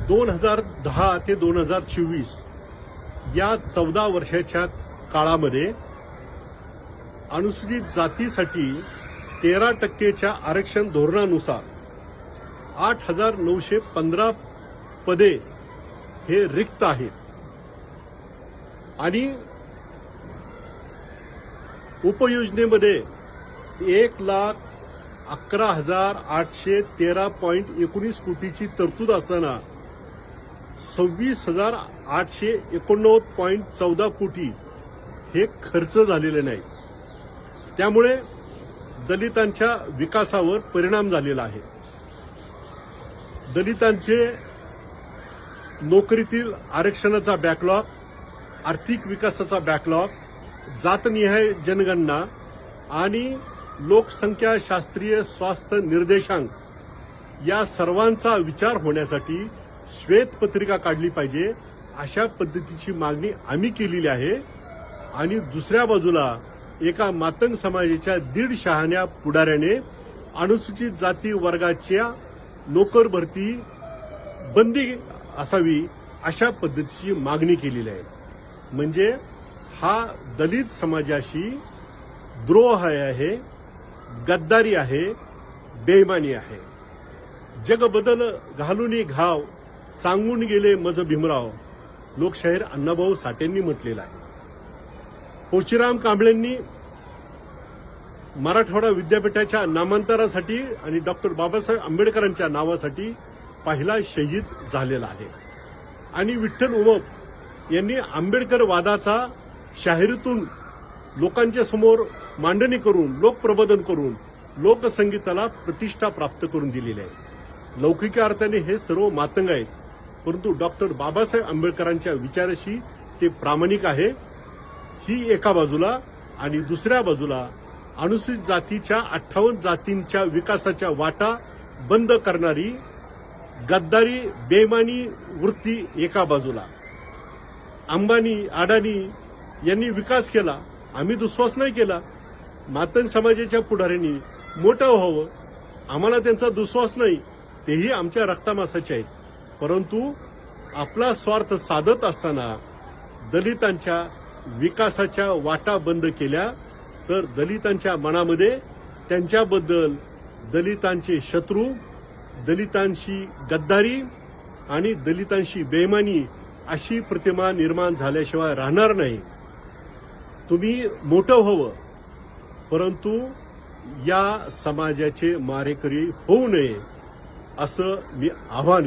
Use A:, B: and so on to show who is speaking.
A: 2010 ते 2024 या 14 वर्षाच्या काळामध्ये अनुसूचित जातीसाठी 13% आरक्षण धोरणानुसार 8,915 पदे हे रिक्त आहेत आणि उपयोजनेमध्ये 1,11,813.19 कोटीची तरतूद असताना 26,889.14 कोटी हे खर्च झालेले नाही. त्यामुळे दलितांच्या विकासावर परिणाम झालेला आहे. दलितांचे नोकरीतील आरक्षणाचा बॅकलॉग, आर्थिक विकासाचा बॅकलॉग, जातनिहाय जनगणना आणि लोकसंख्या शास्त्रीय स्वास्थ्य निर्देशांक या सर्वांचा विचार होण्यासाठी श्वेतपत्रिका काढली पाहिजे अशा पद्धतीची मागणी आम्ही केलेली आहे. आणि दुसऱ्या बाजूला एका मातंग समाजाच्या 1.5 शहाण्या पुढाऱ्याने अनुसूचित जाती वर्गाच्या नोकर भरती बंदी असावी अशा पद्धतीची मागणी केलेली आहे. म्हणजे हा दलित समाजाशी द्रोह आहे, गद्दारी आहे, बेईमानी आहे. जग बदल घालून घाव सांगून गेले मज भीमराव, लोकशाहीर अण्णाभाऊ साठेंनी म्हटलेलं आहे. पोचीराम कांबळेंनी मराठवाडा विद्यापीठाच्या नामांतरासाठी आणि डॉक्टर बाबासाहेब आंबेडकरांच्या नावासाठी पहिला शहीद झालेला आहे. आणि विठ्ठल उमप यांनी आंबेडकर वादाचा शाहिरीतून लोकांच्या समोर मांडणी करून, लोकप्रबोधन करून लोकसंगीताला प्रतिष्ठा प्राप्त करून दिलेली आहे. लौकिक अर्थाने हे सर्व मातंग आहेत, परंतु डॉक्टर बाबासाहेब आंबेडकरांच्या विचाराशी ते प्रामाणिक आहे. ही एका बाजूला. आणि दुसऱ्या बाजूला अनुसूचित जातीच्या 58 जातींच्या विकासाच्या वाटा बंद करणारी गद्दारी, बेईमानी वृत्ती एका बाजूला. अंबानी, अडानी यांनी विकास केला, आम्ही दुस्वास नाही केला. मातंग समाजाच्या पुढाऱ्यांनी मोठं व्हावं, आम्हाला त्यांचा दुस्वास नाही, तेही आमच्या रक्तामासाचे आहेत. परंतु आपला स्वार्थ साधत असताना दलितांच्या विकासाच्या वाटा बंद केल्या तर दलितांच्या मनामध्ये त्यांच्याबद्दल दलितांचे शत्रू, दलितांशी गद्दारी आणि दलितांशी बेईमानी अशी प्रतिमा निर्माण झाल्याशिवाय राहणार नाही. तुम्ही मोठं व्हावं, परंतु या समाजाचे मारेकरी होऊ नये असं मी आवाहन